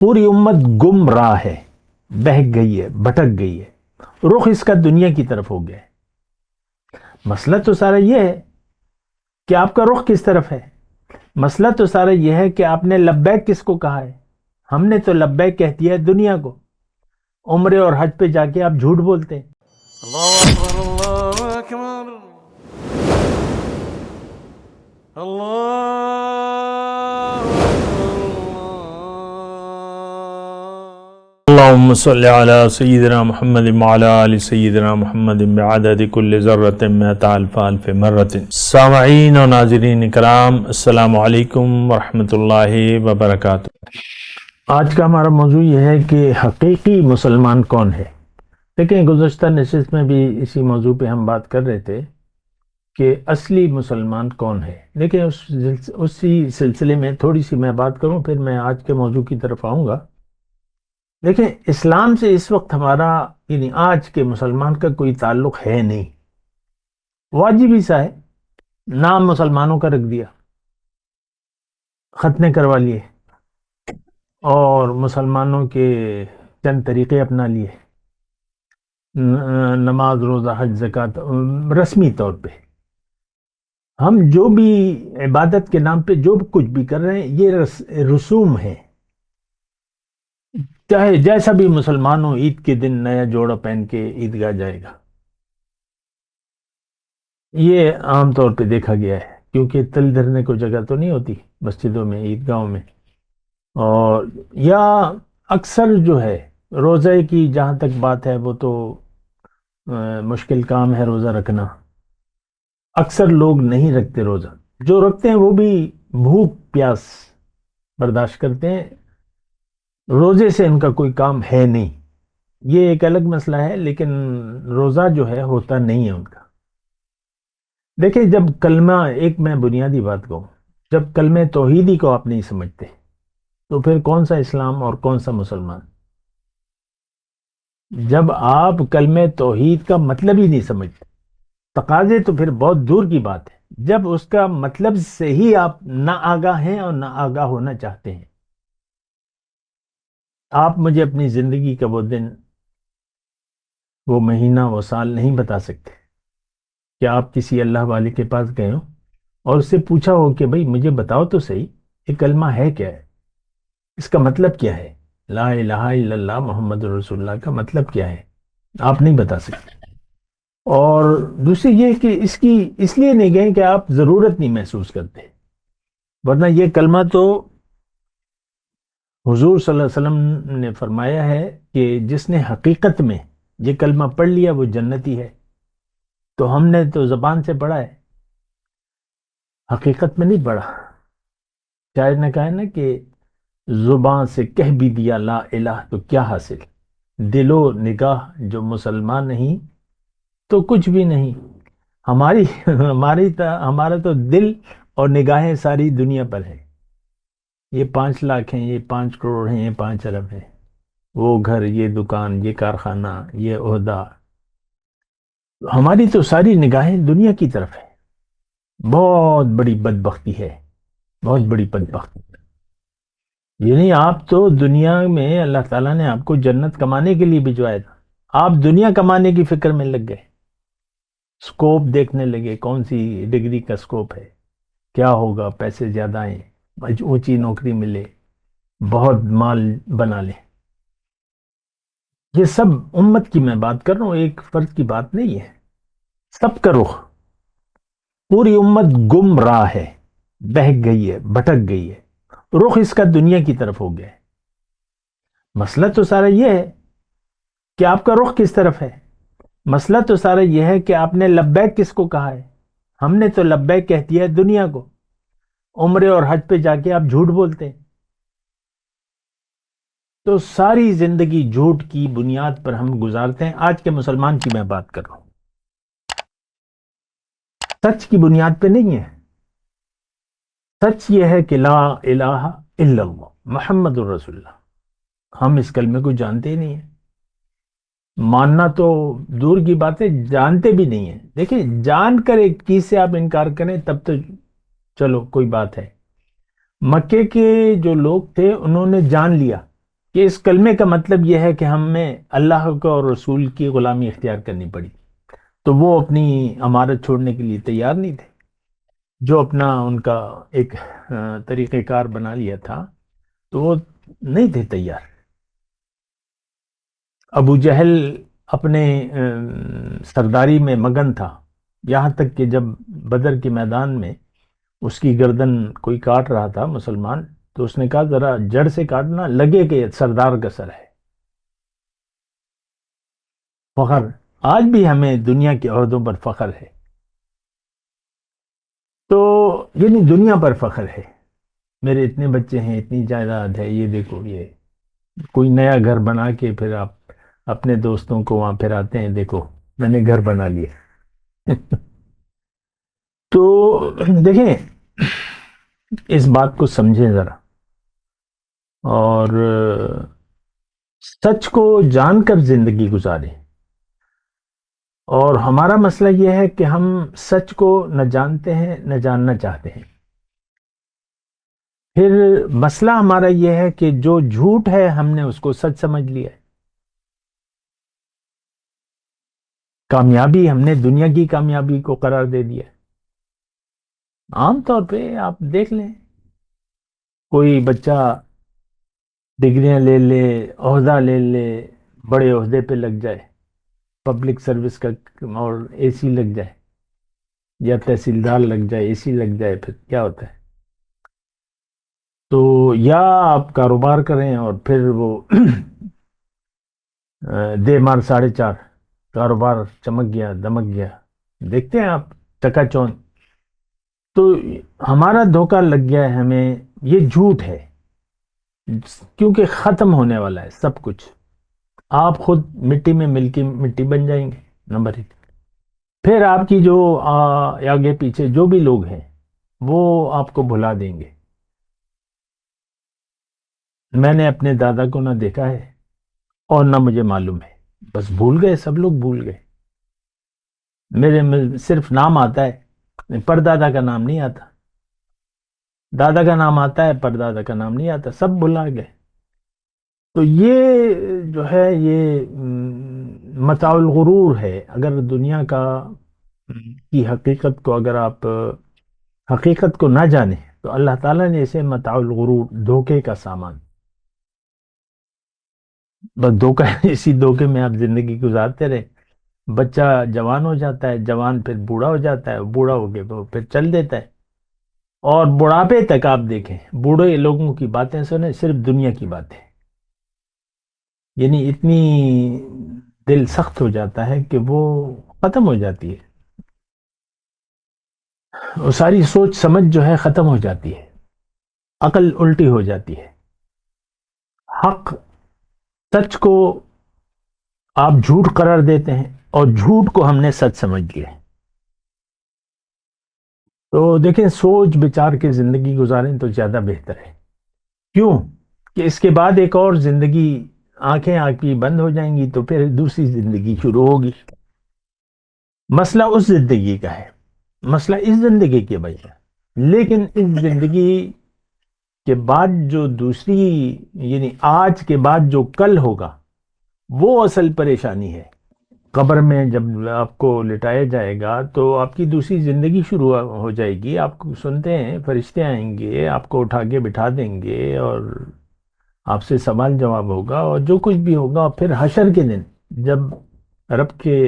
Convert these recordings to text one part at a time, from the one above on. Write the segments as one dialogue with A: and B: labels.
A: پوری امت گمراہ ہے، بہک گئی ہے، بھٹک گئی ہے، رخ اس کا دنیا کی طرف ہو گیا ہے۔ مسئلہ تو سارا یہ ہے کہ آپ کا رخ کس طرف ہے۔ مسئلہ تو سارا یہ ہے کہ آپ نے لبیک کس کو کہا ہے۔ ہم نے تو لبیک کہہ دیا ہے دنیا کو۔ عمرے اور حج پہ جا کے آپ جھوٹ بولتے ہیں۔
B: اللہ اکبر اللہ اکبر اللہ
A: اللهم صل على سيدنا محمد وعلى آل سيدنا محمد بعدد كل ذرة مئة ألف ألف مرة۔ سامعین و ناظرین کرام، السلام علیکم ورحمۃ اللہ وبرکاتہ۔ آج کا ہمارا موضوع یہ ہے کہ حقیقی مسلمان کون ہے۔ دیکھیں، گزشتہ نشست میں بھی اسی موضوع پہ ہم بات کر رہے تھے کہ اصلی مسلمان کون ہے۔ دیکھیں، اسی سلسلے میں تھوڑی سی میں بات کروں، پھر میں آج کے موضوع کی طرف آؤں گا۔ دیکھیں، اسلام سے اس وقت ہمارا یعنی آج کے مسلمان کا کوئی تعلق ہے نہیں۔ واجب ہی سا ہے، نام مسلمانوں کا رکھ دیا، ختنے کروا لیے اور مسلمانوں کے چند طریقے اپنا لیے، نماز، روزہ، حج، زکوٰۃ، رسمی طور پہ ہم جو بھی عبادت کے نام پہ جو کچھ بھی کر رہے ہیں یہ رسوم ہے۔ چاہے جیسا بھی مسلمان ہو، عید کے دن نیا جوڑا پہن کے عیدگاہ جائے گا، یہ عام طور پہ دیکھا گیا ہے، کیونکہ تل دھرنے کو جگہ تو نہیں ہوتی مسجدوں میں، عیدگاہوں میں۔ اور یا اکثر جو ہے روزے کی جہاں تک بات ہے، وہ تو مشکل کام ہے روزہ رکھنا۔ اکثر لوگ نہیں رکھتے روزہ، جو رکھتے ہیں وہ بھی بھوک پیاس برداشت کرتے ہیں، روزے سے ان کا کوئی کام ہے نہیں۔ یہ ایک الگ مسئلہ ہے، لیکن روزہ جو ہے ہوتا نہیں ہے ان کا۔ دیکھیں، جب کلمہ، ایک میں بنیادی بات کہوں، جب کلمہ توحیدی کو آپ نہیں سمجھتے تو پھر کون سا اسلام اور کون سا مسلمان؟ جب آپ کلمہ توحید کا مطلب ہی نہیں سمجھتے، تقاضے تو پھر بہت دور کی بات ہے۔ جب اس کا مطلب سے ہی آپ نہ آگاہ ہیں اور نہ آگاہ ہونا چاہتے ہیں، آپ مجھے اپنی زندگی کا وہ دن، وہ مہینہ، وہ سال نہیں بتا سکتے کہ آپ کسی اللہ والے کے پاس گئے ہوں اور اس سے پوچھا ہو کہ بھئی مجھے بتاؤ تو صحیح، یہ کلمہ ہے کیا ہے، اس کا مطلب کیا ہے، لا الہ الا اللہ محمد رسول اللہ کا مطلب کیا ہے، آپ نہیں بتا سکتے۔ اور دوسری یہ کہ اس لیے نہیں گئے کہ آپ ضرورت نہیں محسوس کرتے، ورنہ یہ کلمہ تو حضور صلی اللہ علیہ وسلم نے فرمایا ہے کہ جس نے حقیقت میں یہ کلمہ پڑھ لیا وہ جنتی ہے۔ تو ہم نے تو زبان سے پڑھا ہے، حقیقت میں نہیں پڑھا۔ شاعر نے کہا ہے نا کہ زبان سے کہہ بھی دیا لا الہ تو کیا حاصل، دل و نگاہ جو مسلمان نہیں تو کچھ بھی نہیں۔ ہمارا تو دل اور نگاہیں ساری دنیا پر ہے۔ یہ 5 لاکھ ہیں، یہ 5 کروڑ ہیں، یہ 5 ارب ہیں، وہ گھر، یہ دکان، یہ کارخانہ، یہ عہدہ، ہماری تو ساری نگاہیں دنیا کی طرف ہے۔ بہت بڑی بدبختی ہے، بہت بڑی بدبختی۔ یعنی آپ تو دنیا میں اللہ تعالیٰ نے آپ کو جنت کمانے کے لیے بھجوایا تھا، آپ دنیا کمانے کی فکر میں لگ گئے، سکوپ دیکھنے لگے، کون سی ڈگری کا سکوپ ہے، کیا ہوگا، پیسے زیادہ آئیں، اونچی نوکری ملے، بہت مال بنا لیں۔ یہ سب امت کی میں بات کر رہا ہوں، ایک فرد کی بات نہیں ہے، سب کا رخ، پوری امت گمراہ ہے، بہک گئی ہے، بھٹک گئی ہے، رخ اس کا دنیا کی طرف ہو گیا ہے۔ مسئلہ تو سارا یہ ہے کہ آپ کا رخ کس طرف ہے۔ مسئلہ تو سارا یہ ہے کہ آپ نے لبیک کس کو کہا ہے۔ ہم نے تو لبیک کہہ دیا ہے دنیا کو، عمرے اور حج پہ جا کے آپ جھوٹ بولتے ہیں۔ تو ساری زندگی جھوٹ کی بنیاد پر ہم گزارتے ہیں۔ آج کے مسلمان کی میں بات کر رہا ہوں، سچ کی بنیاد پہ نہیں ہے۔ سچ یہ ہے کہ لا الہ الا اللہ محمد الرسول اللہ، ہم اس کلمے کو جانتے ہی نہیں ہیں، ماننا تو دور کی بات ہے، جانتے بھی نہیں ہیں۔ دیکھیں، جان کر ایک چیز سے آپ انکار کریں تب تو چلو کوئی بات ہے۔ مکے کے جو لوگ تھے انہوں نے جان لیا کہ اس کلمے کا مطلب یہ ہے کہ ہمیں اللہ کو اور رسول کی غلامی اختیار کرنی پڑی، تو وہ اپنی امارت چھوڑنے کے لیے تیار نہیں تھے، جو اپنا ان کا ایک طریقہ کار بنا لیا تھا، تو وہ نہیں تھے تیار۔ ابو جہل اپنے سرداری میں مگن تھا، یہاں تک کہ جب بدر کے میدان میں اس کی گردن کوئی کاٹ رہا تھا مسلمان، تو اس نے کہا ذرا جڑ سے کاٹنا، لگے کہ سردار کا سر ہے۔ فخر، آج بھی ہمیں دنیا کے عہدوں پر فخر ہے، تو یعنی دنیا پر فخر ہے، میرے اتنے بچے ہیں، اتنی جائیداد ہے، یہ دیکھو، یہ کوئی نیا گھر بنا کے پھر آپ اپنے دوستوں کو وہاں پھراتے ہیں، دیکھو میں نے گھر بنا لیا۔ تو دیکھیں، اس بات کو سمجھیں ذرا، اور سچ کو جان کر زندگی گزاریں۔ اور ہمارا مسئلہ یہ ہے کہ ہم سچ کو نہ جانتے ہیں نہ جاننا چاہتے ہیں۔ پھر مسئلہ ہمارا یہ ہے کہ جو جھوٹ ہے ہم نے اس کو سچ سمجھ لیا ہے۔ کامیابی ہم نے دنیا کی کامیابی کو قرار دے دیا ہے۔ عام طور پہ آپ دیکھ لیں، کوئی بچہ ڈگریاں لے لے، عہدہ لے لے، بڑے عہدے پہ لگ جائے، پبلک سروس کا، اور اے سی لگ جائے، یا تحصیلدار لگ جائے، اے سی لگ جائے، پھر کیا ہوتا ہے؟ تو یا آپ کاروبار کریں اور پھر وہ دے مار 4.5، کاروبار چمک گیا، دمک گیا، دیکھتے ہیں آپ، چکا چون۔ تو ہمارا دھوکہ لگ گیا ہے ہمیں، یہ جھوٹ ہے، کیونکہ ختم ہونے والا ہے سب کچھ، آپ خود مٹی میں مل کے مٹی بن جائیں گے، نمبر 1۔ پھر آپ کی جو آگے پیچھے جو بھی لوگ ہیں وہ آپ کو بھلا دیں گے۔ میں نے اپنے دادا کو نہ دیکھا ہے اور نہ مجھے معلوم ہے، بس بھول گئے، سب لوگ بھول گئے، میرے میں صرف نام آتا ہے، پردادا کا نام نہیں آتا، دادا کا نام آتا ہے، پردادا کا نام نہیں آتا، سب بھلا گئے۔ تو یہ جو ہے یہ متاع الغرور ہے۔ اگر دنیا کی حقیقت کو، اگر آپ حقیقت کو نہ جانیں تو اللہ تعالیٰ نے اسے متاع الغرور، دھوکے کا سامان، بس دھوکہ، اسی دھوکے میں آپ زندگی گزارتے رہے۔ بچہ جوان ہو جاتا ہے، جوان پھر بوڑھا ہو جاتا ہے، بوڑھا ہو کے وہ پھر چل دیتا ہے، اور بڑھاپے تک آپ دیکھیں بوڑھے لوگوں کی باتیں سنیں، صرف دنیا کی باتیں، یعنی اتنی دل سخت ہو جاتا ہے کہ وہ ختم ہو جاتی ہے، وہ ساری سوچ سمجھ جو ہے ختم ہو جاتی ہے، عقل الٹی ہو جاتی ہے۔ حق، سچ کو آپ جھوٹ قرار دیتے ہیں، اور جھوٹ کو ہم نے سچ سمجھ لیا ہے۔ تو دیکھیں، سوچ بچار کے زندگی گزاریں تو زیادہ بہتر ہے۔ کیوں؟ کہ اس کے بعد ایک اور زندگی، آنکھیں آپ کی بند ہو جائیں گی تو پھر دوسری زندگی شروع ہوگی۔ مسئلہ اس زندگی کا ہے، مسئلہ اس زندگی کے بھائی ہے، لیکن اس زندگی کے بعد جو دوسری، یعنی آج کے بعد جو کل ہوگا، وہ اصل پریشانی ہے۔ قبر میں جب آپ کو لٹایا جائے گا تو آپ کی دوسری زندگی شروع ہو جائے گی، آپ کو سنتے ہیں، فرشتے آئیں گے، آپ کو اٹھا کے بٹھا دیں گے، اور آپ سے سوال جواب ہوگا، اور جو کچھ بھی ہوگا، پھر حشر کے دن جب رب کے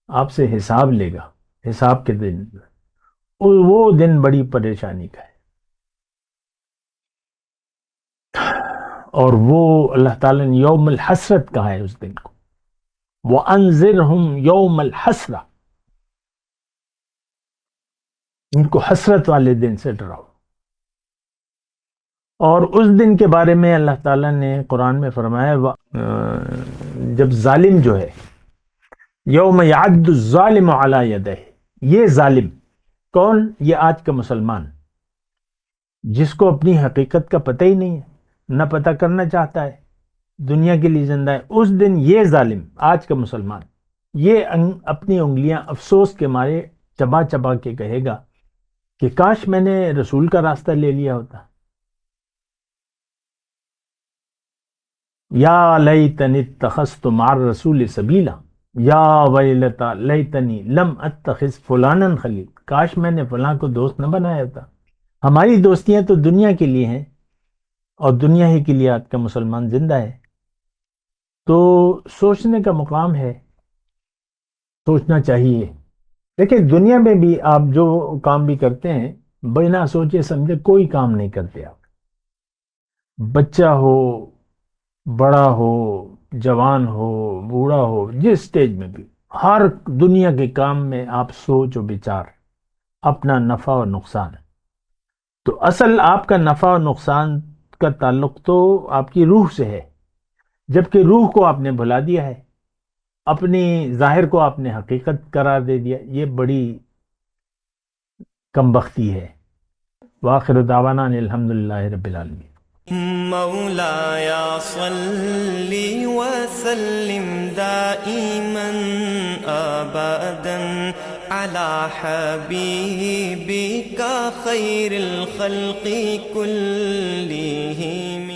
A: آپ سے حساب لے گا، حساب کے دن، وہ دن بڑی پریشانی کا ہے، اور وہ اللہ تعالیٰ نے یوم الحسرت کہا ہے اس دن کو، وَأَنذِرْهُمْ يَوْمَ الْحَسْرَةِ، ان کو حسرت والے دن سے ڈراؤ۔ اور اس دن کے بارے میں اللہ تعالیٰ نے قرآن میں فرمایا، جب ظالم جو ہے، یوم یعد الظالم علی یدہ، یہ ظالم کون؟ یہ آج کا مسلمان، جس کو اپنی حقیقت کا پتہ ہی نہیں ہے، نہ پتہ کرنا چاہتا ہے، دنیا کے لیے زندہ ہے، اس دن یہ ظالم، آج کا مسلمان، یہ اپنی انگلیاں افسوس کے مارے چبا چبا کے کہے گا کہ کاش میں نے رسول کا راستہ لے لیا ہوتا، یا لیتنی اتخذت مع الرسول سبیلا، یا ویلتا لیتنی لم اتخذ فلانا خلیل، کاش میں نے فلاں کو دوست نہ بنایا تھا۔ ہماری دوستیاں تو دنیا کے لیے ہیں، اور دنیا ہی کے لیے آج کا مسلمان زندہ ہے۔ تو سوچنے کا مقام ہے، سوچنا چاہیے۔ دیکھیں دنیا میں بھی آپ جو کام بھی کرتے ہیں بنا سوچے سمجھے کوئی کام نہیں کرتے آپ، بچہ ہو، بڑا ہو، جوان ہو، بوڑھا ہو، جس سٹیج میں بھی، ہر دنیا کے کام میں آپ سوچ و بچار، اپنا نفع اور نقصان۔ تو اصل آپ کا نفع اور نقصان کا تعلق تو آپ کی روح سے ہے، جبکہ روح کو آپ نے بھلا دیا ہے، اپنی ظاہر کو آپ نے حقیقت قرار دے دیا، یہ بڑی کم بختی ہے۔ وآخر دعوانا ان الحمدللہ رب العالمین۔
C: مولاي صل وسلم دائما ابدا على حبيبك خير الخلق كلهم